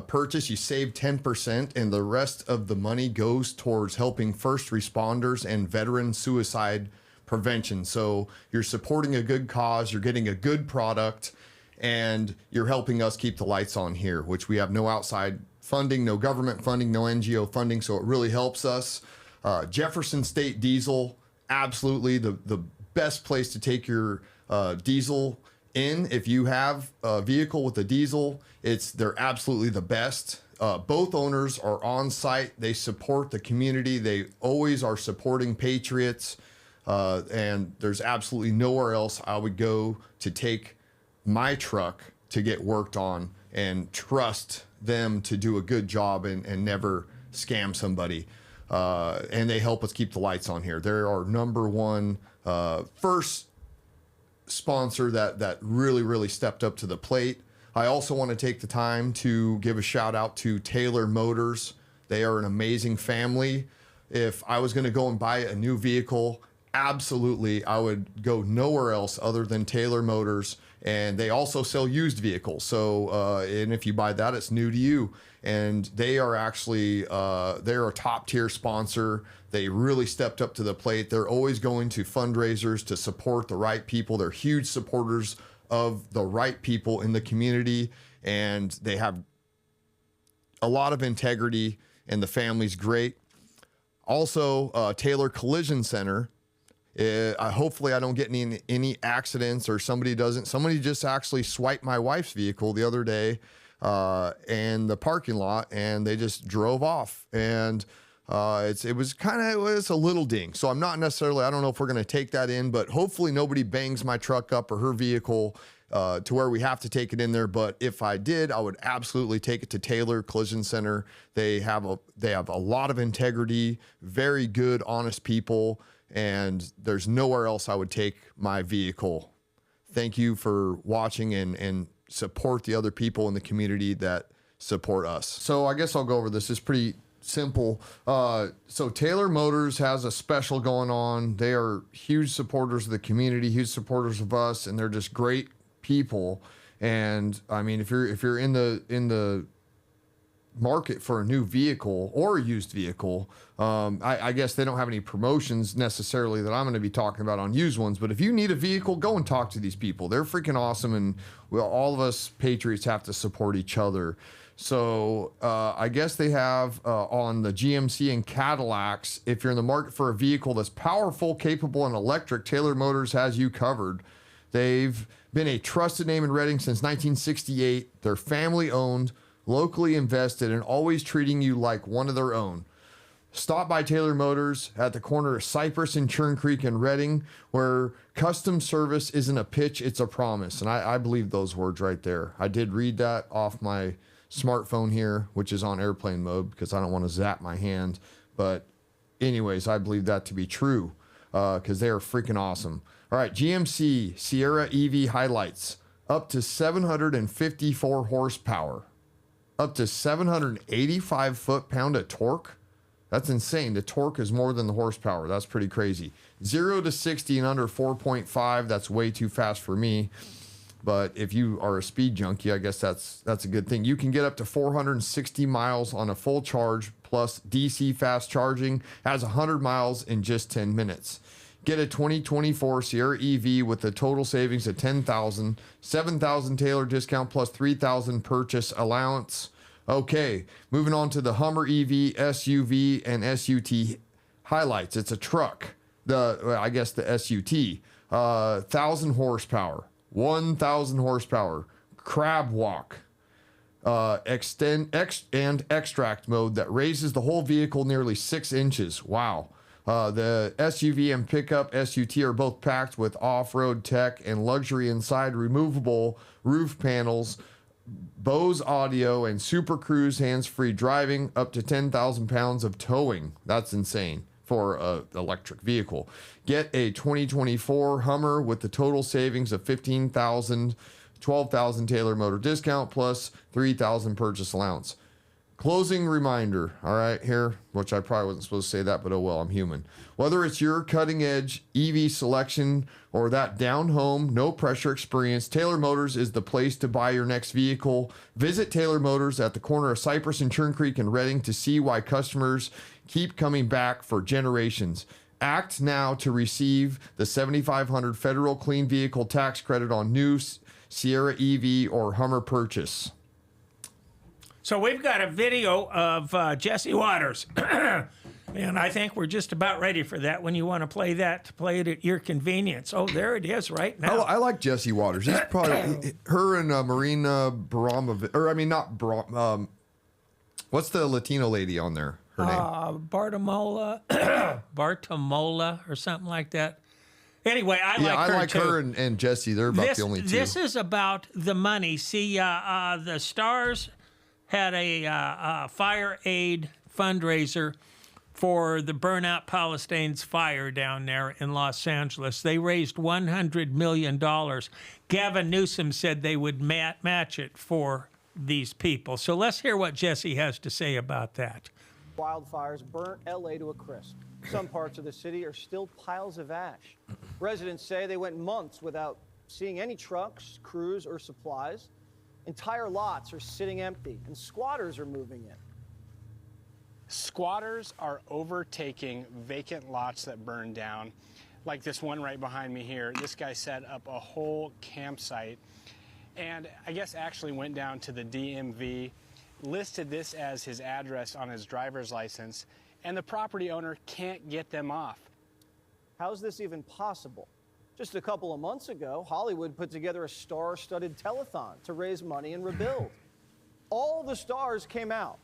S2: purchase, you save 10%, and the rest of the money goes towards helping first responders and veteran suicide prevention. So you're supporting a good cause, you're getting a good product, and you're helping us keep the lights on here, which we have no outside funding, no government funding, no NGO funding. So it really helps us. Jefferson State Diesel, absolutely the best place to take your diesel in. If you have a vehicle with a diesel, they're absolutely the best. Both owners are on site. They support the community. They always are supporting patriots. And there's absolutely nowhere else I would go to take my truck to get worked on and trust them to do a good job and never scam somebody. And they help us keep the lights on here. They're our number one first sponsor that really, really stepped up to the plate. I also want to take the time to give a shout out to Taylor Motors. They are an amazing family. If I was going to go and buy a new vehicle, absolutely, I would go nowhere else other than Taylor Motors. And they also sell used vehicles. So, and if you buy that, it's new to you. And they are actually, they're a top tier sponsor. They really stepped up to the plate. They're always going to fundraisers to support the right people. They're huge supporters of the right people in the community. And they have a lot of integrity, and the family's great. Also, Taylor Collision Center. Hopefully I don't get any accidents or somebody just actually swiped my wife's vehicle the other day in the parking lot, and they just drove off, and it was a little ding. So I'm not necessarily, I don't know if we're going to take that in, but hopefully nobody bangs my truck up or her vehicle to where we have to take it in there. But if I did, I would absolutely take it to Taylor Collision Center. They have a lot of integrity, very good, honest people, and there's nowhere else I would take my vehicle. Thank you for watching, and support the other people in the community that support us. So I guess I'll go over this. It's pretty simple. So Taylor Motors has a special going on. They are huge supporters of the community, huge supporters of us, and they're just great people. And I mean, if you're in the market for a new vehicle or a used vehicle, I guess they don't have any promotions necessarily that I'm going to be talking about on used ones, but if you need a vehicle, go and talk to these people. They're freaking awesome, and all of us Patriots have to support each other. So I guess they have on the GMC and Cadillacs, if you're in the market for a vehicle that's powerful, capable, and electric, Taylor Motors has you covered. They've been a trusted name in Reading since 1968. They're family owned, locally invested, and always treating you like one of their own. Stop by Taylor Motors at the corner of Cypress and Churn Creek in Reading, where custom service isn't a pitch, it's a promise. And I believe those words right there. I did read that off my smartphone here, which is on airplane mode because I don't want to zap my hand. But anyways, I believe that to be true because they are freaking awesome. All right, GMC Sierra EV highlights. Up to 754 horsepower. Up to 785 foot-pound of torque. That's insane. The torque is more than the horsepower. That's pretty crazy. 0 to 60 in under 4.5. That's way too fast for me. But if you are a speed junkie, I guess that's a good thing. You can get up to 460 miles on a full charge plus DC fast charging. Has 100 miles in just 10 minutes. Get a 2024 Sierra EV with a total savings of $10,000, $7,000 Taylor discount plus $3,000 purchase allowance. Okay, moving on to the Hummer EV, SUV, and SUT highlights. It's a truck. I guess the SUT. 1,000 horsepower. 1,000 horsepower. Crab walk. Extract mode that raises the whole vehicle nearly 6 inches. Wow. The SUV and pickup SUT are both packed with off-road tech and luxury inside, removable roof panels, Bose audio, and Super Cruise hands-free driving, up to 10,000 pounds of towing. That's insane for an electric vehicle. Get a 2024 Hummer with the total savings of $15,000, $12,000 Taylor Motor discount plus $3,000 purchase allowance. Closing reminder, all right, here, which I probably wasn't supposed to say that, but oh well, I'm human. Whether it's your cutting edge EV selection or that down home, no pressure experience, Taylor Motors is the place to buy your next vehicle. Visit Taylor Motors at the corner of Cypress and Churn Creek in Reading to see why customers keep coming back for generations. Act now to receive the $7,500 federal clean vehicle tax credit on new Sierra EV or Hummer purchase.
S1: So we've got a video of Jesse Waters, and I think we're just about ready for that. When you want to play that, to play it at your convenience. Oh, there it is right now.
S2: I like Jesse Waters. He's probably her and Marina Abramovic, or I mean not what's the Latino lady on there? Her name?
S1: Bartomola or something like that. Anyway, I
S2: like her and Jesse. They're about the only two.
S1: This is about the money. See, the Stars had a fire aid fundraiser for the Burnout Palisades fire down there in Los Angeles. They raised $100 million. Gavin Newsom said they would match it for these people. So let's hear what Jesse has to say about that.
S6: Wildfires burnt LA to a crisp. Some parts of the city are still piles of ash. Residents say they went months without seeing any trucks, crews, or supplies. Entire lots are sitting empty, and squatters are moving in.
S7: Squatters are overtaking vacant lots that burn down, like this one right behind me here. This guy set up a whole campsite, and I guess actually went down to the DMV, listed this as his address on his driver's license, and the property owner can't get them off.
S6: How's this even possible? Just a couple of months ago, Hollywood put together a star-studded telethon to raise money and rebuild. All the stars came out.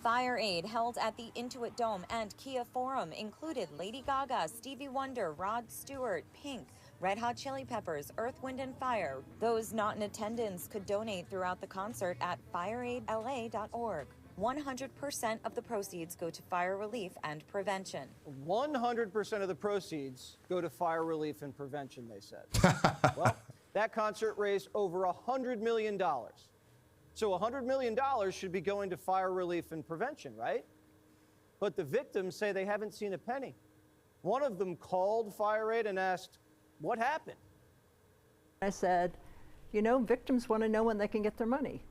S8: Fire Aid held at the Intuit Dome and Kia Forum included Lady Gaga, Stevie Wonder, Rod Stewart, Pink, Red Hot Chili Peppers, Earth, Wind & Fire. Those not in attendance could donate throughout the concert at fireaidla.org. 100% of the proceeds go to fire relief and prevention.
S6: 100% of the proceeds go to fire relief and prevention, they said. Well, that concert raised over $100 million. So $100 million should be going to fire relief and prevention, right? But the victims say they haven't seen a penny. One of them called Fire Aid and asked, what happened?
S9: I said, you know, victims want to know when they can get their money.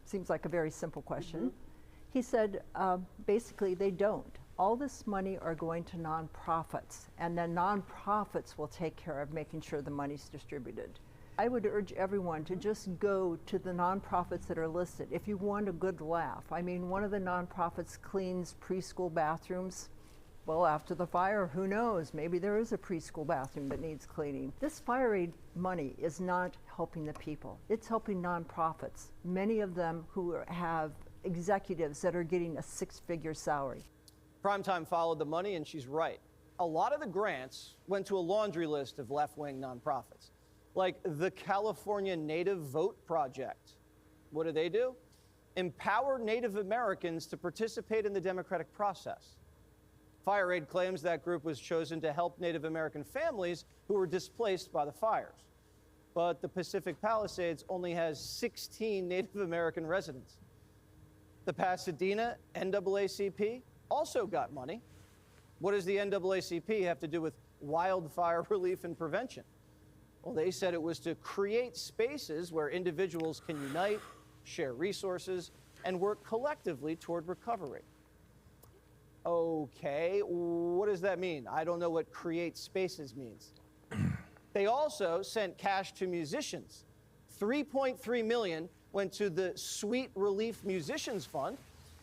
S9: Seems like a very simple question. He said, basically, they don't. All this money are going to nonprofits, and then nonprofits will take care of making sure the money's distributed. I would urge everyone to just go to the nonprofits that are listed if you want a good laugh. I mean, one of the nonprofits cleans preschool bathrooms. Well, after the fire, who knows? Maybe there is a preschool bathroom that needs cleaning. This Fire Aid money is not helping the people. It's helping nonprofits, many of them who have executives that are getting a six-figure salary.
S6: Primetime followed the money, and she's right. A lot of the grants went to a laundry list of left-wing nonprofits, like the California Native Vote Project. What do? Empower Native Americans to participate in the democratic process. Fire Aid claims that group was chosen to help Native American families who were displaced by the fires. But the Pacific Palisades only has 16 Native American residents. The Pasadena NAACP also got money. What does the NAACP have to do with wildfire relief and prevention? Well, they said it was to create spaces where individuals can unite, share resources, and work collectively toward recovery. Okay, what does that mean? I don't know what create spaces means. They also sent cash to musicians. $3.3 million went to the Sweet Relief Musicians Fund,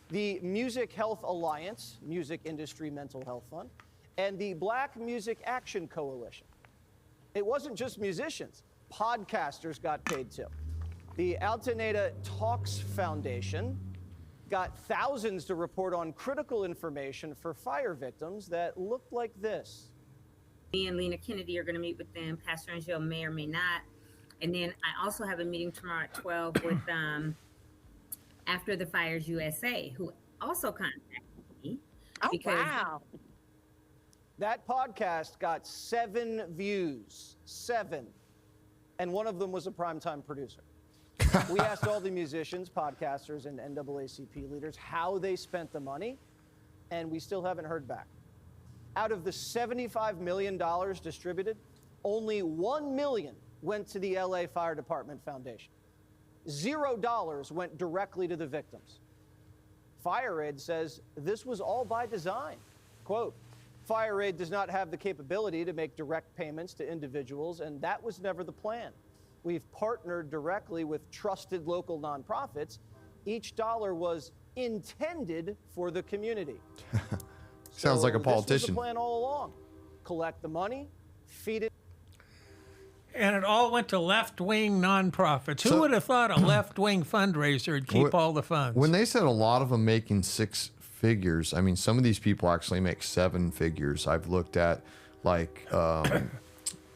S6: the Music Health Alliance, Music Industry Mental Health Fund, and the Black Music Action Coalition. It wasn't just musicians. Podcasters got paid too. The Altaneda Talks Foundation got thousands to report on critical information for fire victims that looked like this.
S10: Me and Lena Kennedy are going to meet with them. Pastor Angel may or may not. And then I also have a meeting tomorrow at 12 with After the Fires USA, who also contacted me.
S4: Wow.
S6: That podcast got 7 views, 7. And one of them was a primetime producer. We asked all the musicians, podcasters, and NAACP leaders how they spent the money, and we still haven't heard back. Out of the $75 million distributed, only $1 million went to the LA Fire Department Foundation. $0 went directly to the victims. Fire Aid says this was all by design. Quote, Fire Aid does not have the capability to make direct payments to individuals, and that was never the plan. We've partnered directly with trusted local nonprofits. Each dollar was intended for the community.
S2: Sounds like a politician.
S6: This was the plan all along. Collect the money, feed it.
S1: And it all went to left-wing nonprofits. Who would have thought a left-wing fundraiser would keep all the funds?
S2: When they said a lot of them making 6 figures, I mean, some of these people actually make 7 figures. I've looked at, like,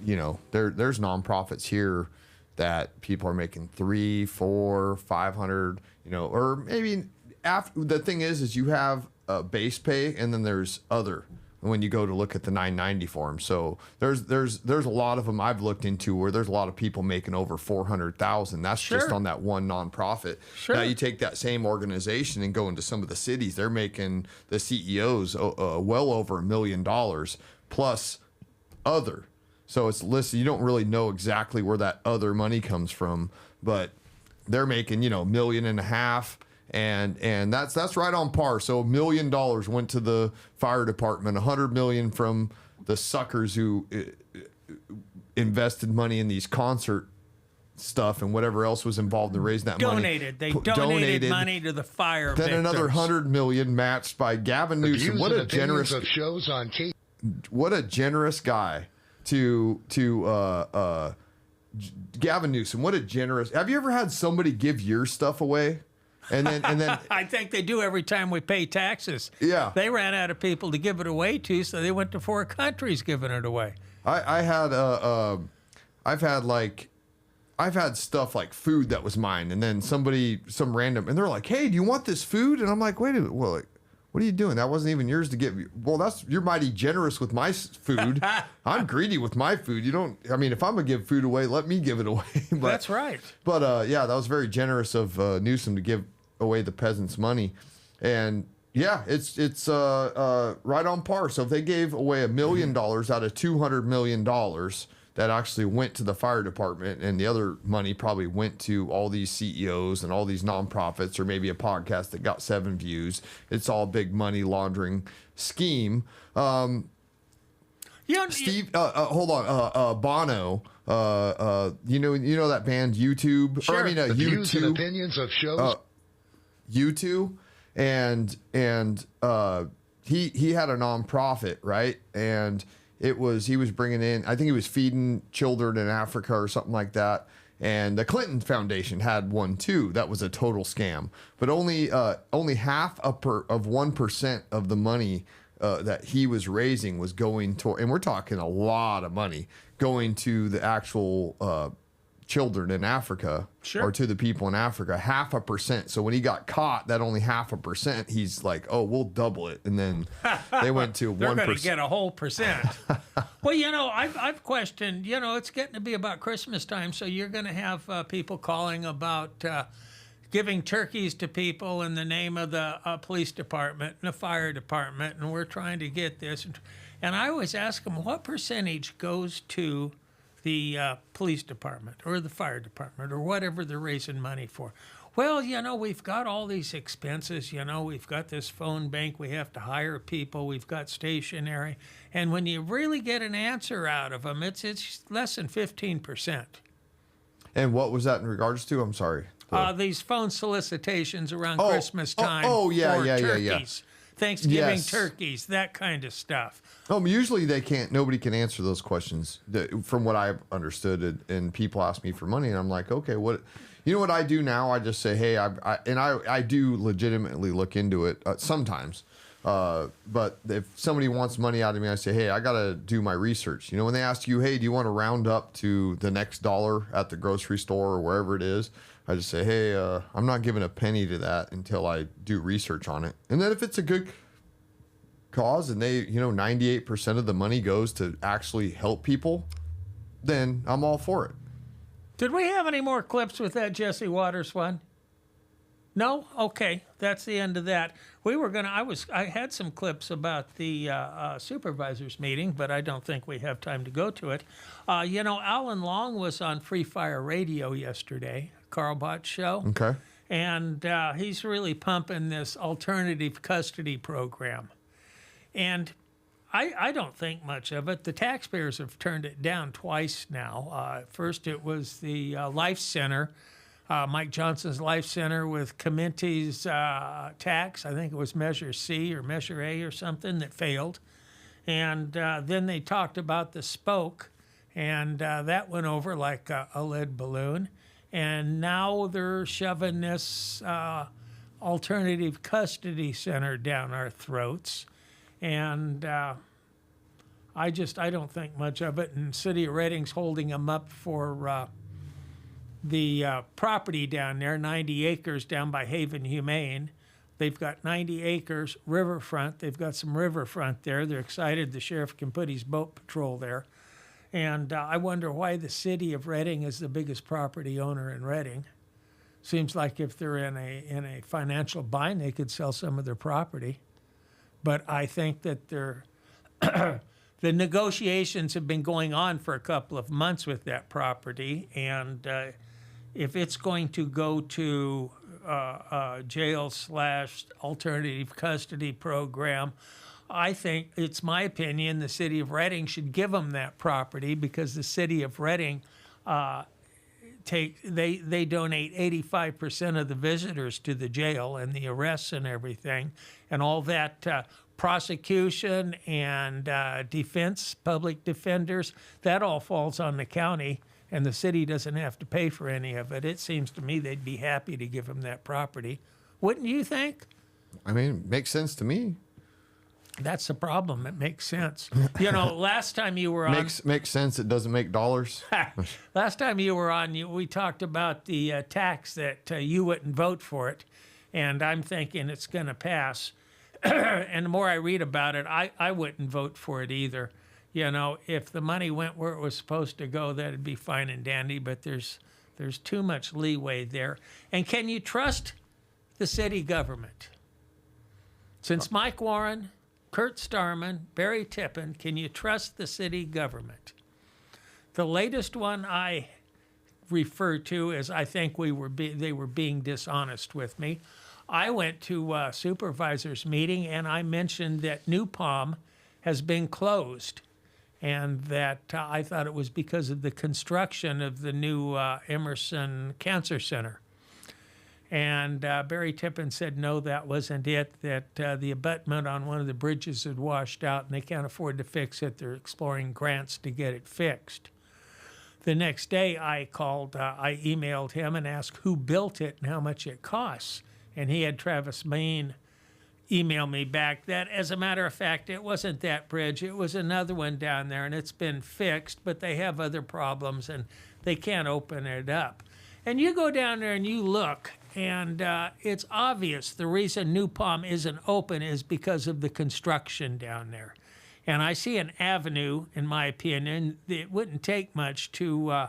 S2: you know, there's nonprofits here that people are making 300, 400, 500, you know, or maybe after. The thing is you have base pay and then there's other when you go to look at the 990 form. So there's a lot of them I've looked into where there's a lot of people making over 400,000. That's just on that one nonprofit. Now you take that same organization and go into some of the cities, they're making the CEOs well over $1 million plus other. So it's listed. You don't really know exactly where that other money comes from, but they're making, you know, $1.5 million, and that's right on par. So $1 million went to the fire department, $100 million from the suckers who invested money in these concert stuff and whatever else was involved in raising that
S1: Donated. They donated money to the fire
S2: Then
S1: victims.
S2: another $100 million matched by Gavin Newsom. What a generous
S11: of shows on
S2: what a generous guy to Gavin Newsom. What a generous. Have you ever had somebody give your stuff away? And then
S1: I think they do every time we pay taxes.
S2: Yeah.
S1: They ran out of people to give it away to, so they went to 4 countries giving it away.
S2: I've had stuff like food that was mine, and then some random, and they're like, "Hey, do you want this food?" And I'm like, "Wait a minute, well, like, what are you doing? That wasn't even yours to give you." Well, you're mighty generous with my food. I'm greedy with my food. You don't. I mean, if I'm gonna give food away, let me give it away. But,
S1: That's right.
S2: But yeah, that was very generous of Newsom to give away the peasants' money, and yeah, it's right on par. So if they gave away $1 million out of $200 million, that actually went to the fire department, and the other money probably went to all these CEOs and all these nonprofits, or maybe a podcast that got 7 views. It's all a big money laundering scheme. Steve, hold on, Bono. You know that band YouTube?
S11: Sure.
S2: Or, I mean,
S11: the views and
S2: U2.
S11: opinions of shows.
S2: U2, and he had a nonprofit, right? And he was bringing in, I think he was feeding children in Africa or something like that. And the Clinton Foundation had one too. That was a total scam. But only half of 1% of the money that he was raising was going to, and we're talking a lot of money, going to the actual children in Africa, or to the people in Africa. 0.5%. So when he got caught, that only 0.5%, he's like, "Oh, we'll double it." And then they went to 1%.
S1: They're going to get a whole percent. Well, I've questioned, it's getting to be about Christmas time, so you're going to have people calling about giving turkeys to people in the name of the police department and the fire department, and we're trying to get this. And I always ask them, what percentage goes to the police department or the fire department or whatever they're raising money for? Well, we've got all these expenses. We've got this phone bank. We have to hire people. We've got stationery. And when you really get an answer out of them, it's less than 15%.
S2: And what was that in regards to? I'm sorry.
S1: These phone solicitations around Christmas time
S2: for
S1: turkeys. Thanksgiving
S2: Yes.
S1: turkeys, that kind of stuff.
S2: Usually nobody can answer those questions from what I've understood. And people ask me for money, and I'm like, okay, what I do now? I just say, hey, I do legitimately look into it sometimes. But if somebody wants money out of me, I say, hey, I got to do my research. When they ask you, hey, do you want to round up to the next dollar at the grocery store or wherever it is? I just say, hey, I'm not giving a penny to that until I do research on it. And then if it's a good cause and they, 98% of the money goes to actually help people, then I'm all for it.
S1: Did we have any more clips with that Jesse Waters one? No? Okay, that's the end of that. I had some clips about the supervisors meeting, but I don't think we have time to go to it. Alan Long was on Free Fire Radio yesterday, Carl Bott's show.
S2: Okay.
S1: And he's really pumping this alternative custody program. And I don't think much of it. The taxpayers have turned it down twice now. First, it was the Life Center, Mike Johnson's Life Center with Comenti's tax. I think it was Measure C or Measure A or something that failed. And then they talked about the Spoke, and that went over like a lead balloon. And now they're shoving this alternative custody center down our throats. And I don't think much of it. And City of Redding's holding them up for the property down there, 90 acres down by Haven Humane. They've got 90 acres riverfront. They've got some riverfront there. They're excited the sheriff can put his boat patrol there. And I wonder why the City of Redding is the biggest property owner in Redding. Seems like if they're in a financial bind, they could sell some of their property. But I think that the negotiations have been going on for a couple of months with that property, and if it's going to go to jail/alternative custody program, I think, it's my opinion, the City of Redding should give them that property, because the City of Redding they donate 85% of the visitors to the jail and the arrests and everything, and all that prosecution and defense, public defenders, that all falls on the county, and the city doesn't have to pay for any of it. It seems to me they'd be happy to give them that property. Wouldn't you think?
S2: I mean, makes sense to me.
S1: That's the problem. It makes sense. You know, last time you were on...
S2: Makes sense. It doesn't make dollars.
S1: Last time you were on, we talked about the tax that you wouldn't vote for it, and I'm thinking it's going to pass. And the more I read about it, I wouldn't vote for it either. You know, if the money went where it was supposed to go, that'd be fine and dandy, but there's too much leeway there. And can you trust the city government? Since Mike Warren, Kurt Starman, Barry Tippin, can you trust the city government? The latest one I refer to is I think they were being dishonest with me. I went to a supervisors meeting and I mentioned that New Palm has been closed, and that I thought it was because of the construction of the new Emerson Cancer Center. And Barry Tippin said, no, that wasn't it, that the abutment on one of the bridges had washed out and they can't afford to fix it. They're exploring grants to get it fixed. The next day I emailed him and asked who built it and how much it costs. And he had Travis Main email me back that, as a matter of fact, it wasn't that bridge. It was another one down there, and it's been fixed, but they have other problems, and they can't open it up. And you go down there and you look, and it's obvious the reason New Palm isn't open is because of the construction down there. And I see an avenue, in my opinion, it wouldn't take much to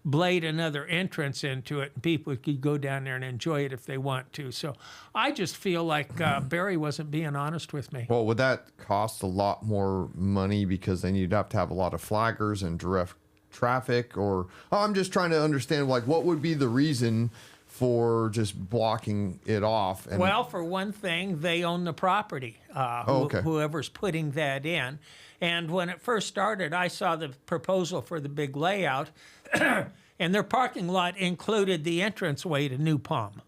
S1: blade another entrance into it, and people could go down there and enjoy it if they want to. So I just feel like Barry wasn't being honest with me.
S2: Well, would that cost a lot more money because then you'd have to have a lot of flaggers and direct traffic? Or I'm just trying to understand, like, what would be the reason for just blocking it off? And
S1: well, for one thing, they own the property,
S2: okay.
S1: Whoever's putting that in. And when it first started, I saw the proposal for the big layout, and their parking lot included the entranceway to New Palm.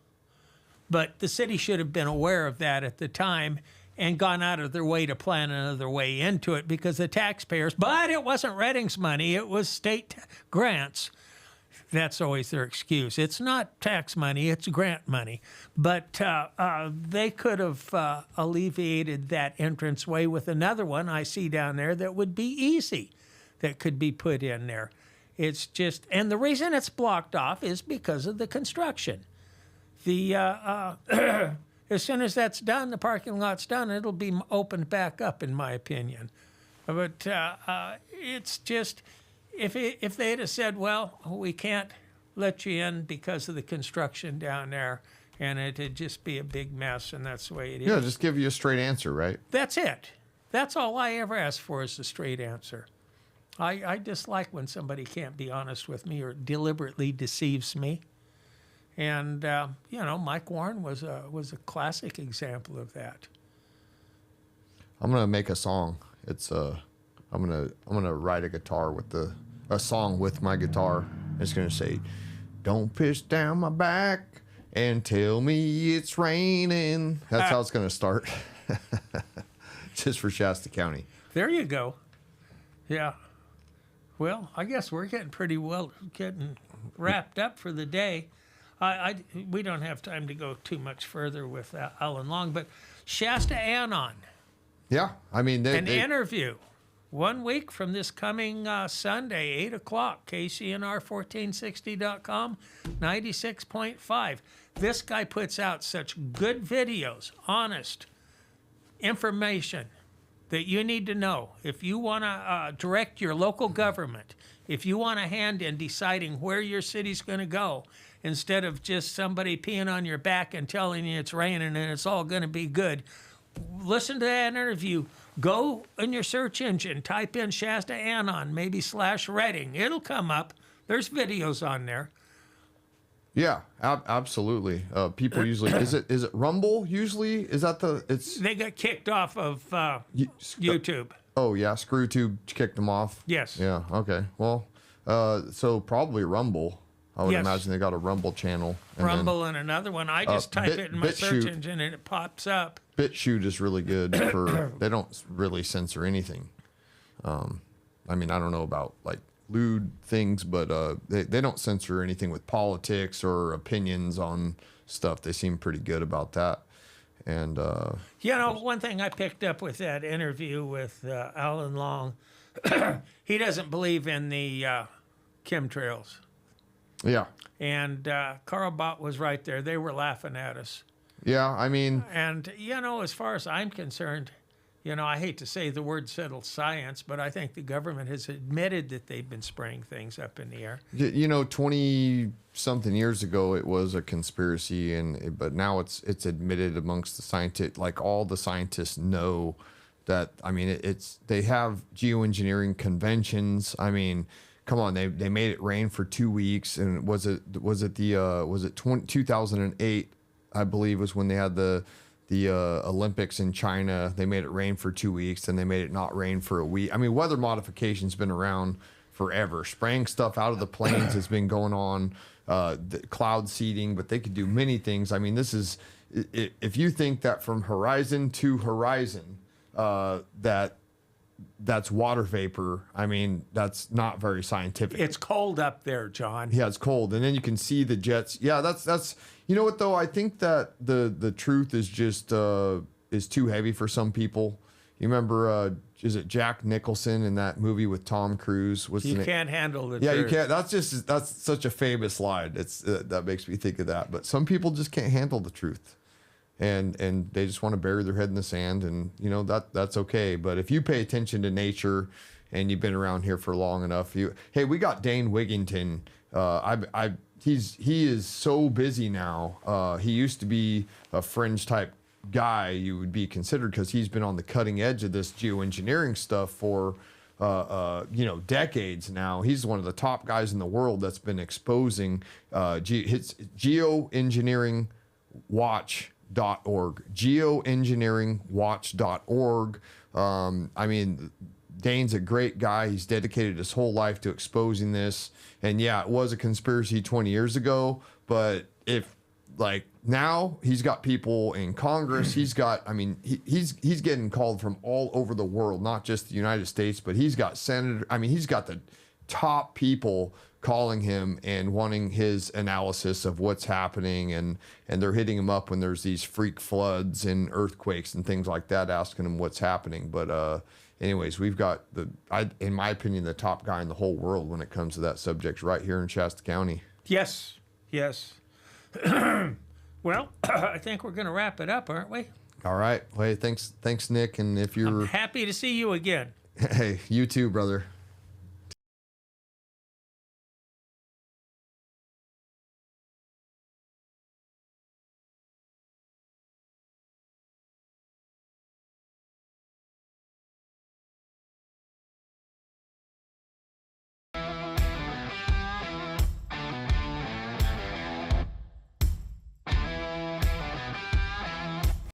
S1: But the city should have been aware of that at the time and gone out of their way to plan another way into it, because the taxpayers, but it wasn't Redding's money, it was state grants. That's always their excuse. It's not tax money, it's grant money. But they could have alleviated that entranceway with another one I see down there that would be easy, that could be put in there. It's just, and the reason it's blocked off is because of the construction. The as soon as that's done, the parking lot's done, it'll be opened back up, in my opinion. But it's just, if they'd have said, well, we can't let you in because of the construction down there, and it'd just be a big mess, and that's the way it is.
S2: Yeah, just give you a straight answer, right?
S1: That's it. That's all I ever ask for, is a straight answer. I dislike when somebody can't be honest with me or deliberately deceives me. And you know, Mike Warren was a classic example of that.
S2: I'm gonna make a song. It's I'm gonna write a guitar with a song with my guitar. It's gonna say, "Don't piss down my back and tell me it's raining." That's how it's gonna start. Just for Shasta County.
S1: There you go. Yeah. Well, I guess we're getting wrapped up for the day. We don't have time to go too much further with Alan Long, but Shasta Anon.
S2: Yeah, I mean,
S1: An interview 1 week from this coming Sunday, 8 o'clock, KCNR1460.com, 96.5. This guy puts out such good videos, honest information that you need to know. If you want to direct your local government, if you want a hand in deciding where your city's going to go, instead of just somebody peeing on your back and telling you it's raining and it's all going to be good, listen to that interview. Go in your search engine, type in Shasta Anon, maybe /Redding. It'll come up. There's videos on there.
S2: Yeah, absolutely. People usually, is it Rumble usually? Is that
S1: They got kicked off of YouTube.
S2: Oh yeah, ScrewTube kicked them off.
S1: Yes.
S2: Yeah. Okay. Well, so probably Rumble. I would
S1: Yes.
S2: imagine they got a Rumble channel. And
S1: Rumble and another one. I just type it in my search engine and it pops up.
S2: BitChute is really good for. They don't really censor anything. I mean, I don't know about like lewd things, but they don't censor anything with politics or opinions on stuff. They seem pretty good about that. And
S1: You know, one thing I picked up with that interview with Alan Long, he doesn't believe in the chemtrails.
S2: yeah,
S1: And Carl Bott was right there. They were laughing at us.
S2: yeah. I mean,
S1: And, you know, as far as I'm concerned, you know, I hate to say the word settled science, but I think the government has admitted that they've been spraying things up in the air.
S2: you know, 20-something years ago, it was a conspiracy, but now it's admitted amongst the scientists. Like all the scientists know that. I mean, they have geoengineering conventions. I mean, come on, they made it rain for 2 weeks, and was it 2008? I believe was when they had the Olympics in China. They made it rain for 2 weeks, then they made it not rain for a week. I mean, weather modification's been around forever. Spraying stuff out of the planes has been going on. The cloud seeding, but they could do many things. I mean, this is if you think that from horizon to horizon, that's water vapor. I mean, that's not very scientific.
S1: It's cold up there, John.
S2: Yeah, it's cold, and then you can see the jets. Yeah, that's. You know what though? I think that the truth is just is too heavy for some people. You remember, is it Jack Nicholson in that movie with Tom Cruise? What's the
S1: You
S2: name?
S1: can't handle the
S2: Yeah,
S1: truth.
S2: you can't. That's such a famous line. It's that makes me think of that. But some people just can't handle the truth, and they just want to bury their head in the sand, and you know that's okay. But if you pay attention to nature, and you've been around here for long enough, hey, we got Dane Wigington. He is so busy now. He used to be a fringe type guy you would be considered because he's been on the cutting edge of this geoengineering stuff for decades now. He's one of the top guys in the world that's been exposing his geoengineeringwatch.org. Geoengineeringwatch.org. I mean, Dane's a great guy. He's dedicated his whole life to exposing this. And yeah, it was a conspiracy 20 years ago, but now he's got people in Congress. He's got, I mean, he's getting called from all over the world, not just the United States, but he's got he's got the top people calling him and wanting his analysis of what's happening. And they're hitting him up when there's these freak floods and earthquakes and things like that, asking him what's happening. But, anyways, we've got in my opinion, the top guy in the whole world when it comes to that subject right here in Shasta County.
S1: Yes. Well, I think we're going to wrap it up, aren't we?
S2: All right. Well, hey, thanks, Nick. And if you're
S1: happy to see you again.
S2: Hey, you too, brother.